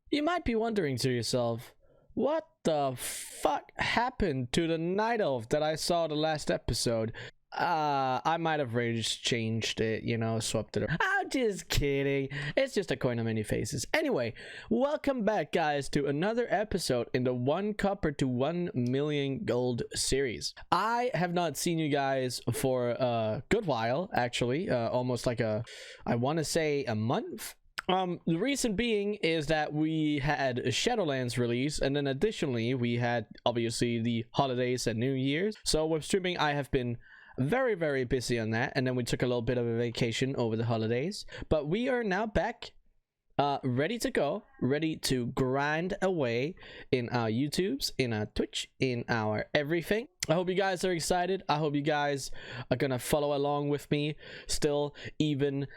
You might be wondering to yourself, what the fuck happened to the night elf that I saw the last episode? I might have rage changed it, you know, swapped it. I'm just kidding. It's just a coin of many faces. Anyway, welcome back, guys, to another episode in the 1 copper to 1 million gold series. I have not seen you guys for a good while, actually, almost like I want to say a month. The reason being is that we had a Shadowlands release, and then additionally we had obviously the holidays and New Year's. So with streaming, I have been very busy on that, and then we took a little bit of a vacation over the holidays, but we are now back, ready to go, ready to grind away in our YouTubes, in our Twitch, in our everything. I hope you guys are excited. I hope you guys are gonna follow along with me still, even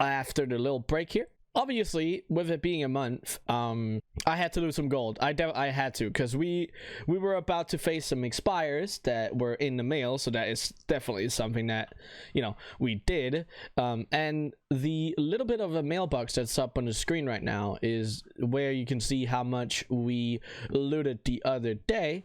after the little break here. Obviously, with it being a month, I had to lose some gold. I had to, because we were about to face some expires that were in the mail, so that is definitely something that, you know, we did. And the little bit of a mailbox that's up on the screen right now is where you can see how much we looted the other day.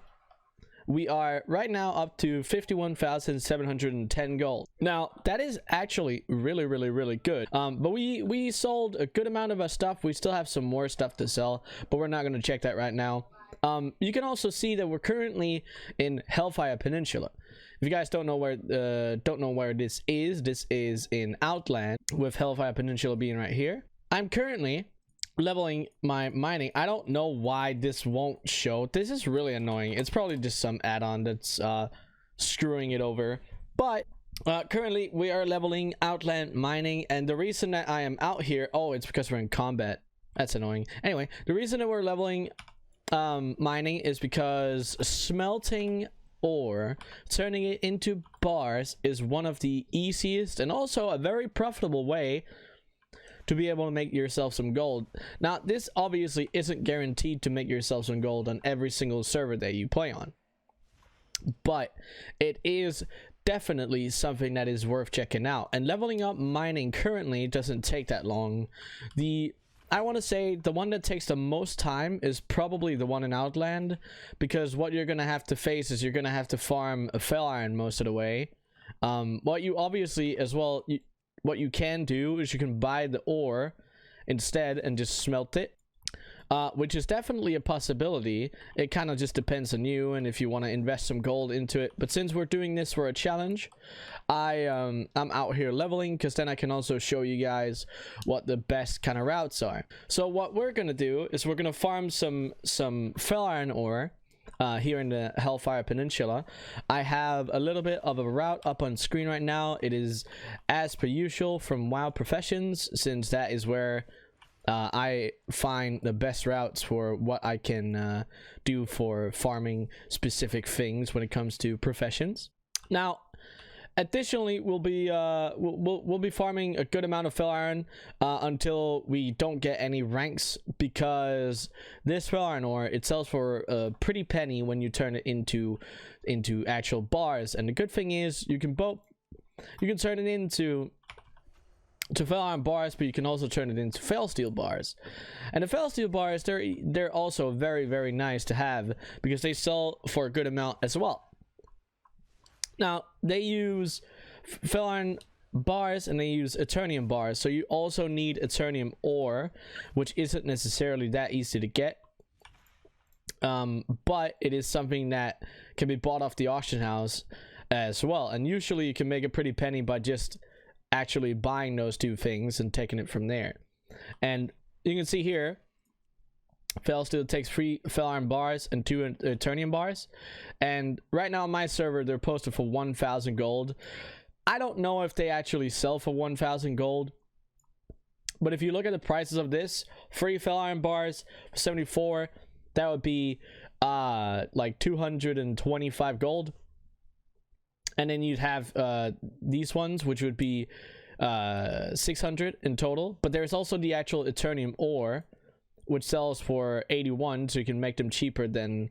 We are right now up to 51,710 gold. Now that is actually really good. But we sold a good amount of our stuff. We still have some more stuff to sell, but we're not going to check that right now. You can also see that we're currently in Hellfire Peninsula. If you guys don't know where this is in Outland, with Hellfire Peninsula being right here. I'm currently leveling my mining. I don't know why this won't show. This is really annoying. It's probably just some add-on that's screwing it over, but currently we are leveling Outland mining, and the reason that I am out here, oh, it's because we're in combat. That's annoying. Anyway, the reason that we're leveling mining is because smelting ore, turning it into bars, is one of the easiest and also a very profitable way to be able to make yourself some gold. Now, this obviously isn't guaranteed to make yourself some gold on every single server that you play on, but it is definitely something that is worth checking out. And leveling up mining currently doesn't take that long. I want to say the one that takes the most time is probably the one in Outland, because what you're gonna have to face is you're gonna have to farm a fel iron most of the way. What you obviously as well, what you can do is you can buy the ore instead and just smelt it, which is definitely a possibility. It kind of just depends on you and if you want to invest some gold into it. But since we're doing this for a challenge, I'm out here leveling, because then I can also show you guys what the best kind of routes are. So what we're gonna do is we're gonna farm some fel iron ore here in the Hellfire Peninsula. I have a little bit of a route up on screen right now. It is as per usual from WoW Professions, since that is where I find the best routes for what I can do for farming specific things when it comes to professions. Now, additionally, we'll be farming a good amount of fel iron until we don't get any ranks, because this fel iron ore, it sells for a pretty penny when you turn it into actual bars. And the good thing is you can turn it into fel iron bars, but you can also turn it into Fel Steel Bars. And the Fel Steel Bars, they're also very nice to have, because they sell for a good amount as well. Now, they use fel iron bars and they use Eternium bars, so you also need Eternium ore, which isn't necessarily that easy to get, but it is something that can be bought off the auction house as well. And usually you can make a pretty penny by just actually buying those two things and taking it from there. And you can see here, Fel Steel takes 3 fel iron bars and 2 Eternium bars, and right now on my server they're posted for 1,000 gold. I don't know if they actually sell for 1,000 gold, but if you look at the prices of this, 3 fel iron bars for 74, that would be like 225 gold. And then you'd have these ones, which would be 600 in total. But there's also the actual Eternium ore, which sells for 81, so you can make them cheaper than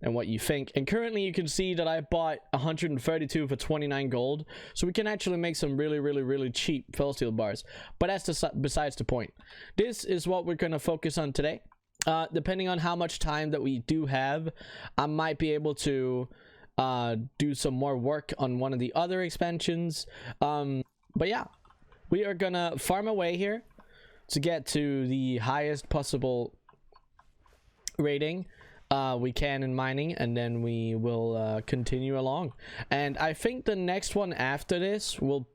what you think. And currently you can see that I bought 132 for 29 gold, so we can actually make some really cheap Fel Steel bars. But that's besides the point. This is what we're going to focus on today. depending on how much time that we do have, I might be able to do some more work on one of the other expansions. But yeah, we are gonna farm away here to get to the highest possible rating we can in mining, and then we will continue along. And I think the next one after this will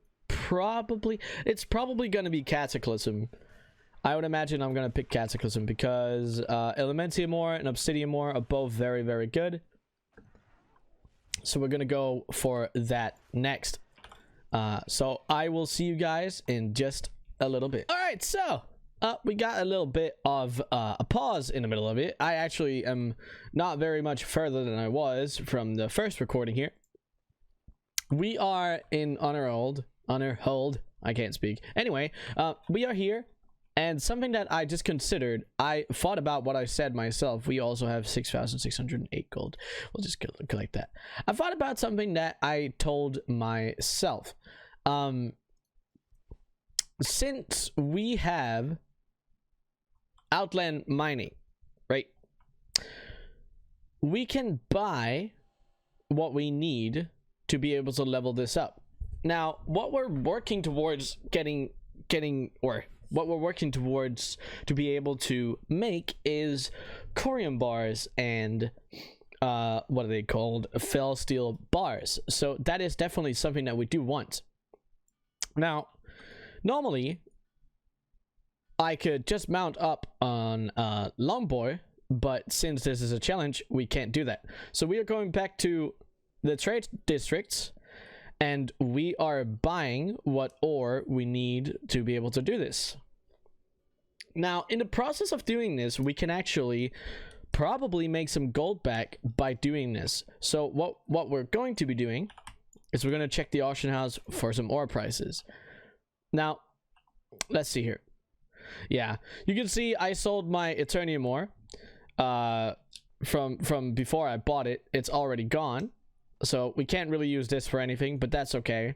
it's probably gonna be Cataclysm. I would imagine I'm gonna pick Cataclysm because Elementium Ore and Obsidian Ore are both very, very good. So we're gonna go for that next. So I will see you guys in just a little bit. All right, so we got a little bit of a pause in the middle of it. I actually am not very much further than I was from the first recording here. We are in honor hold. I can't speak. Anyway, we are here. And something that I just considered, I thought about what I said myself. We also have 6,608 gold. We'll just collect that. I thought about something that I told myself. Since we have Outland mining, right? We can buy what we need to be able to level this up. Now, what we're working towards what we're working towards to be able to make is Corium bars and what are they called? Fel Steel Bars. So that is definitely something that we do want. Now, normally I could just mount up on Longboy, but since this is a challenge, we can't do that. So we are going back to the trade districts, and we are buying what ore we need to be able to do this. Now, in the process of doing this, we can actually probably make some gold back by doing this. So what we're going to be doing is we're going to check the auction house for some ore prices. Now, let's see here. Yeah, you can see I sold my Eternium ore from before I bought it. It's already gone. So we can't really use this for anything, but that's okay.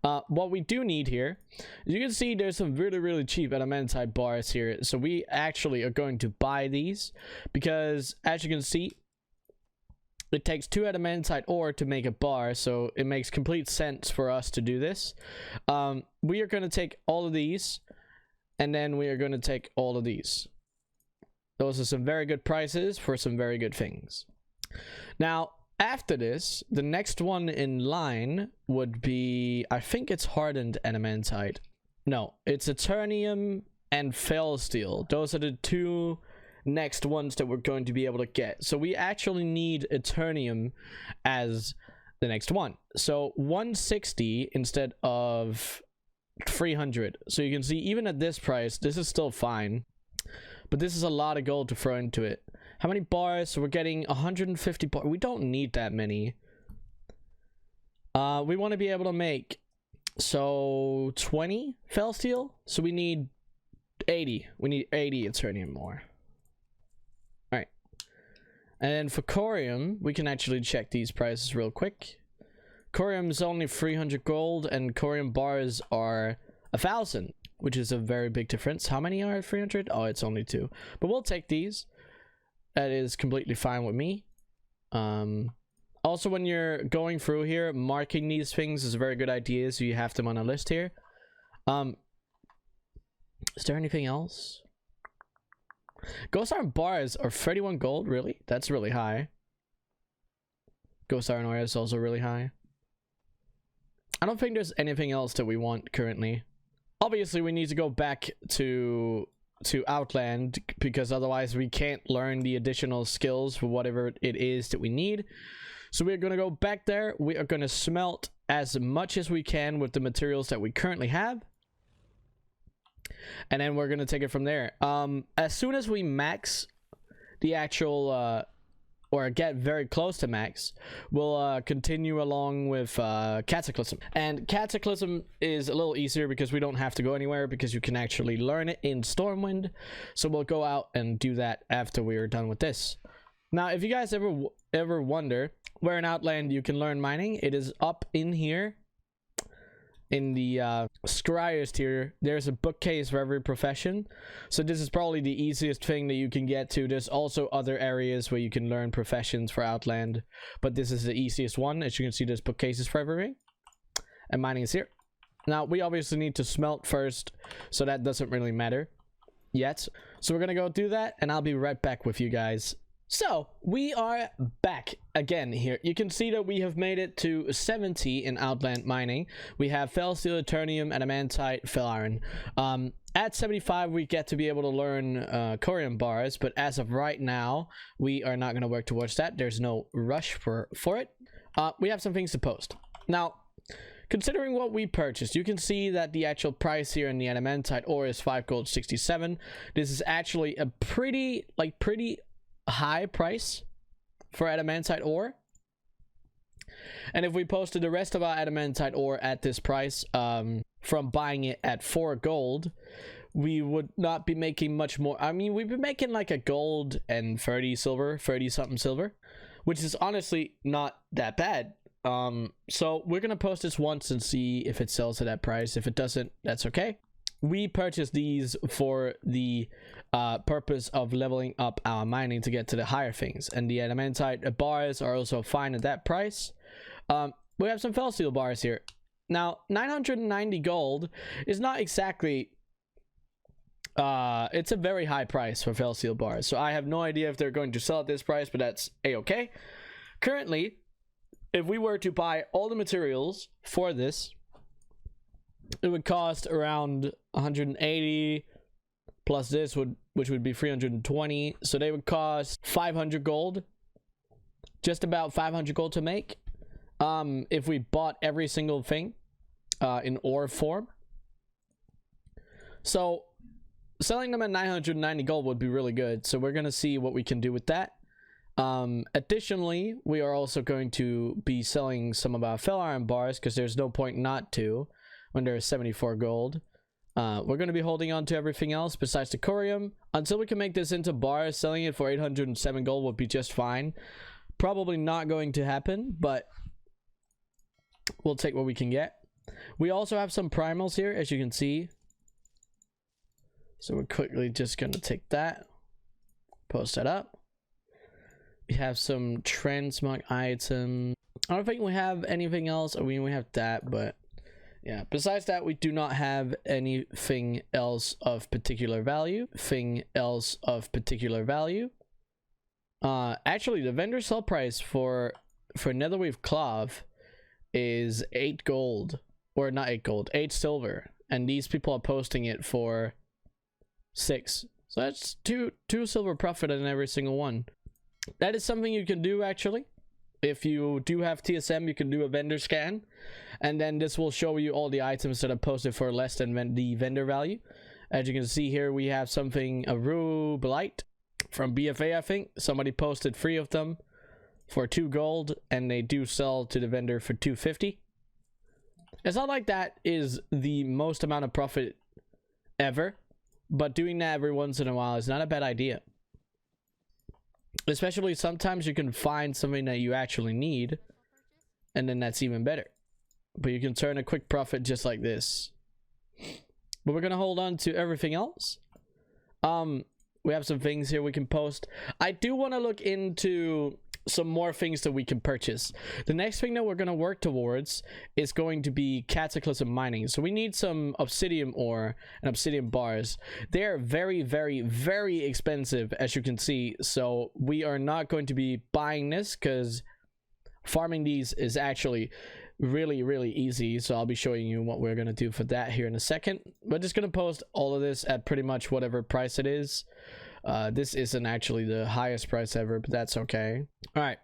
What we do need here, you can see there's some really, really cheap Adamantite bars here. So we actually are going to buy these because, as you can see, it takes 2 Adamantite ore to make a bar. So it makes complete sense for us to do this. We are going to take all of these, and then we are going to take all of these. Those are some very good prices for some very good things. Now, after this, the next one in line would be, I think it's Hardened Adamantite. No, it's Eternium and Fel Steel. Those are the 2 next ones that we're going to be able to get. So we actually need Eternium as the next one. So 160 instead of 300. So you can see even at this price, this is still fine. But this is a lot of gold to throw into it. How many bars? So we're getting 150 bars. We don't need that many. We want to be able to make, so 20 Fel Steel. So we need 80. We need 80 Eternium more. Alright. And then for Corium, we can actually check these prices real quick. Corium is only 300 gold, and Corium bars are 1,000, which is a very big difference. How many are at 300? Oh, it's only 2. But we'll take these. That is completely fine with me. Also, when you're going through here, marking these things is a very good idea, so you have them on a list here. Is there anything else? Ghost Iron bars are 31 gold, really? That's really high. Ghost Iron ore is also really high. I don't think there's anything else that we want currently. Obviously, we need to go back to Outland, because otherwise we can't learn the additional skills for whatever it is that we need. So we're going to go back there. We are going to smelt as much as we can with the materials that we currently have, and then we're going to take it from there. As soon as we max the actual or get very close to max, we'll continue along with Cataclysm. And Cataclysm is a little easier because we don't have to go anywhere, because you can actually learn it in Stormwind. So we'll go out and do that after we are done with this. Now, if you guys ever wonder where in Outland you can learn mining, it is up in here in the scryers tier, there's a bookcase for every profession. So this is probably the easiest thing that you can get to. There's also other areas where you can learn professions for Outland, but this is the easiest one. As you can see, there's bookcases for everything, and mining is here. Now we obviously need to smelt first, so that doesn't really matter yet. So we're gonna go do that, and I'll be right back with you guys. So we are back again here. You can see that we have made it to 70 in Outland mining. We have Fel Steel, Eternium, Adamantite, Fel Iron. At 75 we get to be able to learn Corium bars, but as of right now we are not going to work towards that. There's no rush for it. We have some things to post. Now, considering what we purchased, you can see that the actual price here in the Adamantite ore is 5 gold 67. This is actually a pretty high price for Adamantite ore. And if we posted the rest of our Adamantite ore at this price, from buying it at 4 gold, we would not be making much more. I mean, we've been making like a gold and 30 silver, 30 something silver, which is honestly not that bad. So we're gonna post this once and see if it sells at that price. If it doesn't, that's okay. We purchased these for the purpose of leveling up our mining to get to the higher things, and the Adamantite bars are also fine at that price. We have some Fel Steel bars here. Now 990 gold is not exactly it's a very high price for Fel Steel bars, so I have no idea if they're going to sell at this price, but that's a-okay. Currently, if we were to buy all the materials for this, it would cost around 180 plus this, which would be 320. So they would cost 500 gold, just about 500 gold to make. If we bought every single thing in ore form. So selling them at 990 gold would be really good. So we're gonna see what we can do with that. Additionally, we are also going to be selling some of our Fel Iron bars, because there's no point not to when there's 74 gold. We're going to be holding on to everything else besides the Corium until we can make this into bars. Selling it for 807 gold would be just fine. Probably not going to happen, but we'll take what we can get. We also have some primals here, as you can see. So we're quickly just going to take that, post that up. We have some transmog items. I don't think we have anything else. I mean, we have that, but yeah, besides that, we do not have anything else of particular value. Actually, the vendor sell price for netherweave cloth is 8 gold, or not 8 gold, 8 silver, and these people are posting it for 6. So that's two silver profit on every single one. That is something you can do, actually. If you do have TSM, you can do a vendor scan, and then this will show you all the items that are posted for less than the vendor value. As you can see here, we have something, a Rubelite from BFA, I think. Somebody posted 3 of them for 2 gold, and they do sell to the vendor for 250. It's not like that is the most amount of profit ever, but doing that every once in a while is not a bad idea. Especially sometimes you can find something that you actually need, and then that's even better. But you can turn a quick profit just like this. But we're gonna hold on to everything else. We have some things here we can post. I do want to look into some more things that we can purchase. The next thing that we're going to work towards is going to be cataclysm mining. So we need some obsidian ore and obsidian bars. They're very, very, very expensive, as you can see. So we are not going to be buying this, because farming these is actually really, really easy. So I'll be showing you what we're going to do for that here in a second. We're just going to post all of this at pretty much whatever price it is. This isn't actually the highest price ever, but that's okay. All right,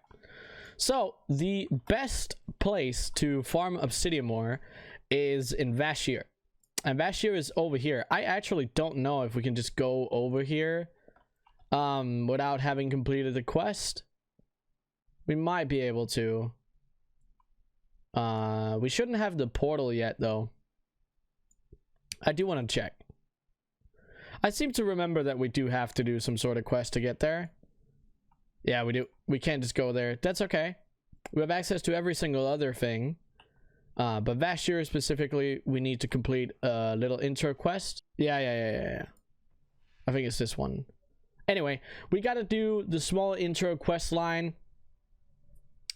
so the best place to farm obsidian ore is in Vashir, and Vashir is over here. I actually don't know if we can just go over here without having completed the quest. We might be able to. We shouldn't have the portal yet, though. I do want to check. I seem to remember that we do have to do some sort of quest to get there. Yeah, we do. We can't just go there. That's okay. We have access to every single other thing. But Vashir specifically, we need to complete a little intro quest. Yeah. I think it's this one. Anyway, we got to do the small intro quest line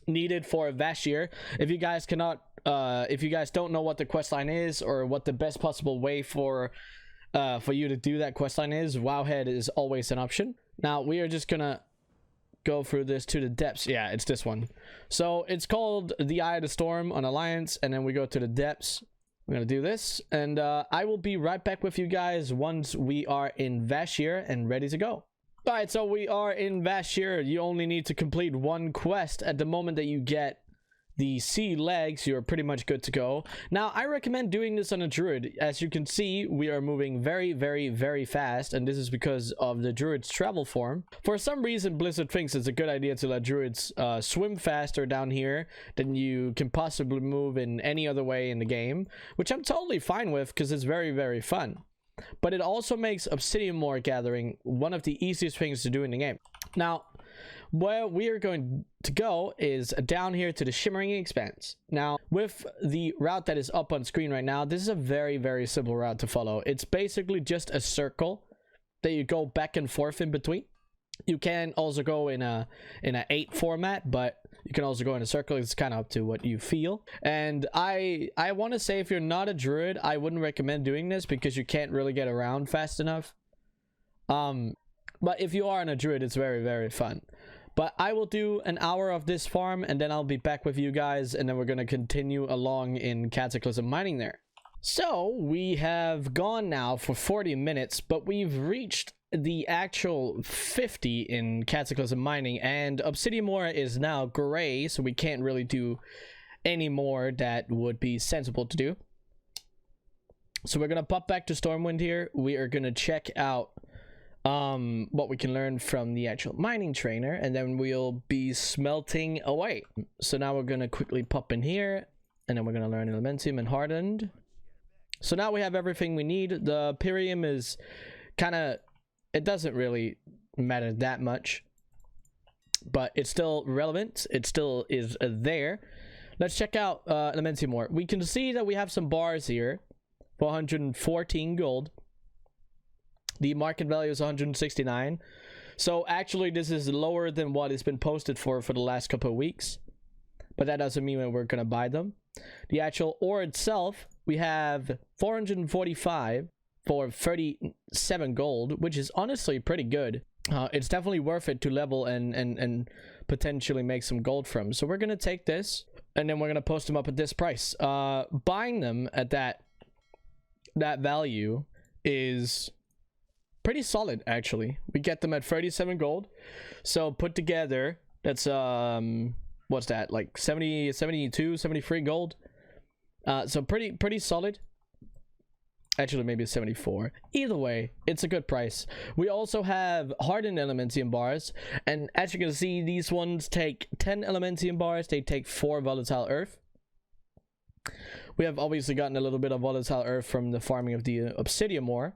needed for Vashir. If you guys cannot, if you guys don't know what the quest line is or what the best possible way for you to do that quest line is, Wowhead is always an option. Now we are just gonna go through this to the depths. Yeah, it's this one. So it's called the Eye of the Storm on Alliance, and then we go to the depths. We're gonna do this, and I will be right back with you guys once we are in Vashir and ready to go. All right, so we are in Vashir. You only need to complete one quest. At the moment that you get the sea legs, you're pretty much good to go. Now, I recommend doing this on a druid. As you can see, we are moving very fast, and this is because of the druid's travel form. For some reason, Blizzard thinks it's a good idea to let druids swim faster down here than you can possibly move in any other way in the game, which I'm totally fine with because it's very fun. But it also makes obsidian ore gathering one of the easiest things to do in the game. Now, where we are going to go is down here to the Shimmering Expanse. Now, with the route that is up on screen right now, this is a very simple route to follow. It's basically just a circle that you go back and forth in between. You can also go in a 8 format, but you can also go in a circle. It's kind of up to what you feel. And I want to say, if you're not a druid, I wouldn't recommend doing this because you can't really get around fast enough. But if you are in a druid, it's very fun. But I will do an hour of this farm, and then I'll be back with you guys, and then we're going to continue along in Cataclysm mining there. So, we have gone now for 40 minutes, but we've reached the actual 50 in Cataclysm mining, and Obsidian ore is now gray, so we can't really do any more that would be sensible to do. So we're going to pop back to Stormwind here. We are going to check out what we can learn from the actual mining trainer, and then we'll be smelting away. So now we're gonna quickly pop in here, and then we're gonna learn Elementium and Hardened. So now we have everything we need. The Pyrium is kind of, it doesn't really matter that much, but it's still relevant. It still is there. Let's check out Elementium ore. We can see that we have some bars here for 114 gold. The market value is 169. So actually this is lower than what has been posted for the last couple of weeks. But that doesn't mean that we're going to buy them. The actual ore itself, we have 445 for 37 gold, which is honestly pretty good. It's definitely worth it to level and potentially make some gold from. So we're going to take this, and then we're going to post them up at this price. Buying them at that value is pretty solid, actually. We get them at 37 gold. So put together, that's what's that, like 70, 72, 73 gold. So pretty solid. Actually, maybe 74. Either way, it's a good price. We also have Hardened Elementium Bars, and as you can see, these ones take 10 Elementium Bars. They take 4 Volatile Earth. We have obviously gotten a little bit of Volatile Earth from the farming of the Obsidian ore.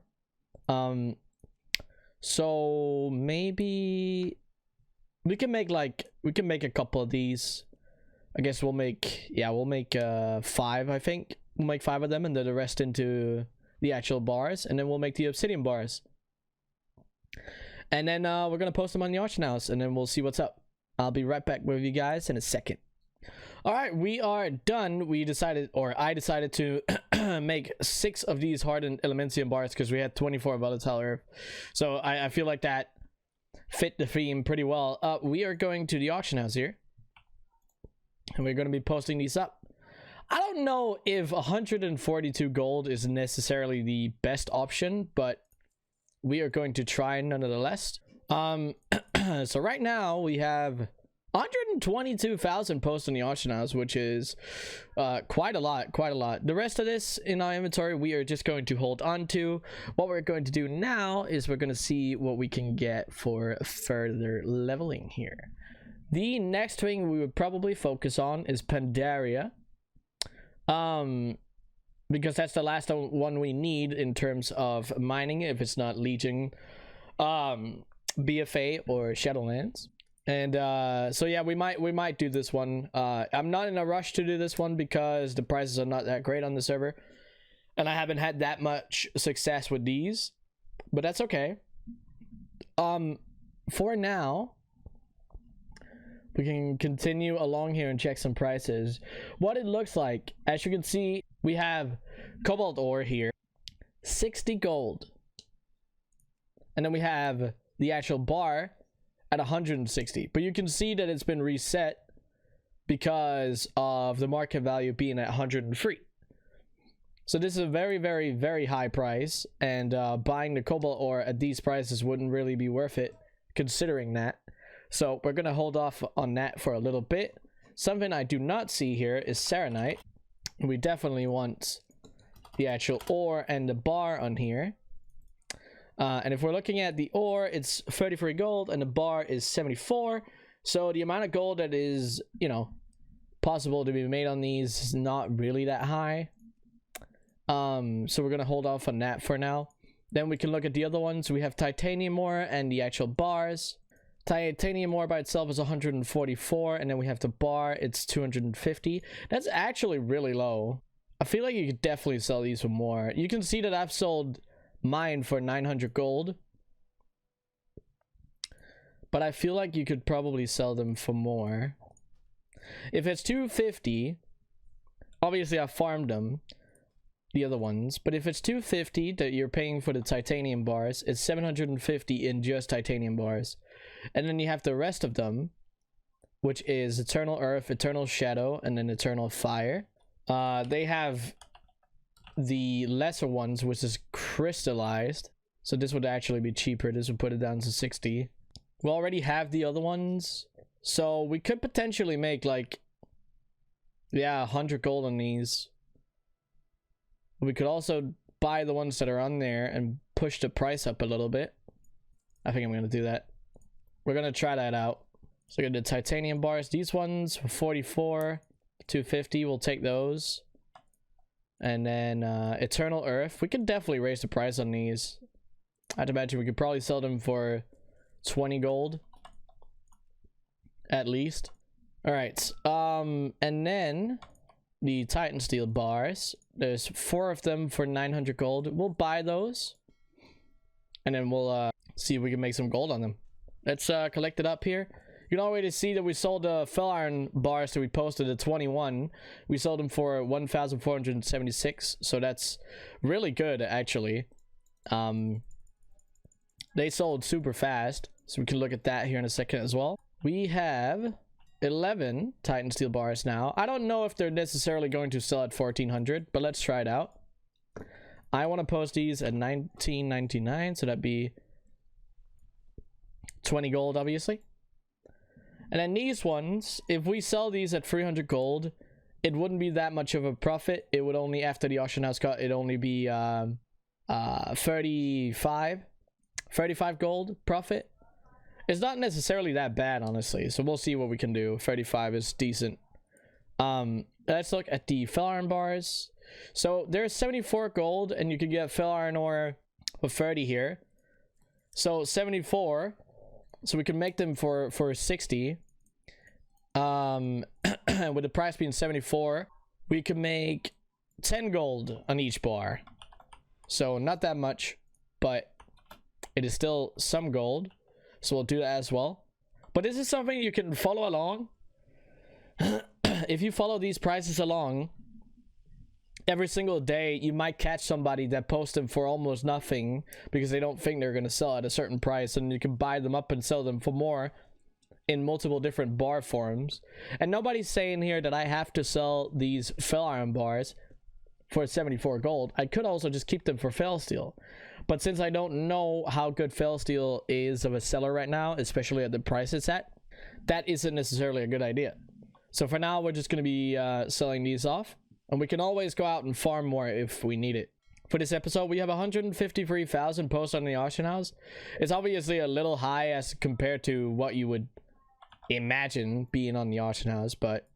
So maybe we can make a couple of these. I guess we'll make 5. I think we'll make 5 of them, and then the rest into the actual bars, and then we'll make the obsidian bars, and then we're gonna post them on the auction house, and then we'll see what's up. I'll be right back with you guys in a second. All right, we are done. I decided to make 6 of these hardened Elementium bars because we had 24 volatile earth. So I feel like that fit the theme pretty well. We are going to the auction house here, and we're going to be posting these up. I don't know if 142 gold is necessarily the best option, but we are going to try nonetheless. So right now we have 122,000 posts in the auction house, which is quite a lot. The rest of this in our inventory we are just going to hold on to. What we're going to do now is we're going to see what we can get for further leveling here. The next thing we would probably focus on is Pandaria, because that's the last one we need in terms of mining, if it's not Legion, BFA or Shadowlands. And so yeah, we might do this one. I'm not in a rush to do this one because the prices are not that great on the server, and I haven't had that much success with these, but that's okay. For now, we can continue along here and check some prices. What it looks like, as you can see, we have Cobalt Ore here, 60 gold, and then we have the actual bar at 160, but you can see that it's been reset because of the market value being at 103. So this is a very, very, very high price, and buying the Cobalt Ore at these prices wouldn't really be worth it considering that. So we're gonna hold off on that for a little bit. Something I do not see here is Saronite. We definitely want the actual ore and the bar on here. And if we're looking at the ore, it's 33 gold and the bar is 74. So the amount of gold that is, you know, possible to be made on these is not really that high. So we're gonna hold off on that for now. Then we can look at the other ones. We have titanium ore and the actual bars. Titanium ore by itself is 144, and then we have the bar, it's 250. That's actually really low. I feel like you could definitely sell these for more. You can see that I've sold mine for 900 gold, but I feel like you could probably sell them for more. If it's 250, obviously I farmed them, the other ones, but if it's 250 that you're paying for the titanium bars, it's 750 in just titanium bars. And then you have the rest of them, which is Eternal Earth, Eternal Shadow, and then Eternal Fire. They have the lesser ones, which is crystallized, so this would actually be cheaper. This would put it down to 60. We already have the other ones, so we could potentially make like, yeah, 100 gold on these. We could also buy the ones that are on there and push the price up a little bit. I think I'm gonna do that. We're gonna try that out. So we're gonna do titanium bars. These ones for 44, 250, we'll take those. And then Eternal Earth, we could definitely raise the price on these. I'd imagine we could probably sell them for 20 gold at least. All right, and then the Titan Steel Bars, there's 4 of them for 900 gold. We'll buy those, and then we'll see if we can make some gold on them. Let's collect it up here. You can already see that we sold the Fel Iron bars that we posted at 21. We sold them for 1,476, so that's really good actually. They sold super fast, so we can look at that here in a second as well. We have 11 Titan Steel Bars now. I don't know if they're necessarily going to sell at 1,400, but let's try it out. I want to post these at 19.99, so that'd be 20 gold obviously. And then these ones, if we sell these at 300 gold, it wouldn't be that much of a profit. It would only, after the auction house cut, it'd only be 35 gold profit. It's not necessarily that bad, honestly, so we'll see what we can do. 35 is decent. Let's look at the Fel Iron bars. So there's 74 gold, and you can get Fel Iron ore for 30 here. So 74. So we can make them for 60. With the price being 74, we can make 10 gold on each bar. So not that much, but it is still some gold. So we'll do that as well. But this is something you can follow along. If you follow these prices along, every single day you might catch somebody that posts them for almost nothing because they don't think they're going to sell at a certain price, and you can buy them up and sell them for more in multiple different bar forms. And nobody's saying here that I have to sell these Fel Iron bars for 74 gold. I could also just keep them for Fel Steel, but since I don't know how good Fel Steel is of a seller right now, especially at the price it's at, that isn't necessarily a good idea. So for now, we're just going to be selling these off. And we can always go out and farm more if we need it. For this episode, we have 153,000 posts on the auction house. It's obviously a little high as compared to what you would imagine being on the auction house, but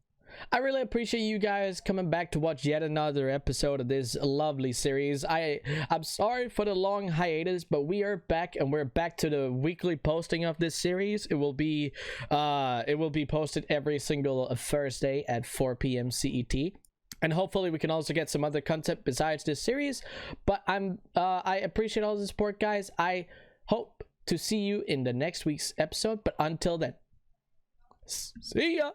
I really appreciate you guys coming back to watch yet another episode of this lovely series. I'm sorry for the long hiatus, but we are back, and we're back to the weekly posting of this series. It will be posted every single Thursday at 4 p.m. CET. And hopefully we can also get some other content besides this series. But I appreciate all the support, guys. I hope to see you in the next week's episode. But until then, see ya.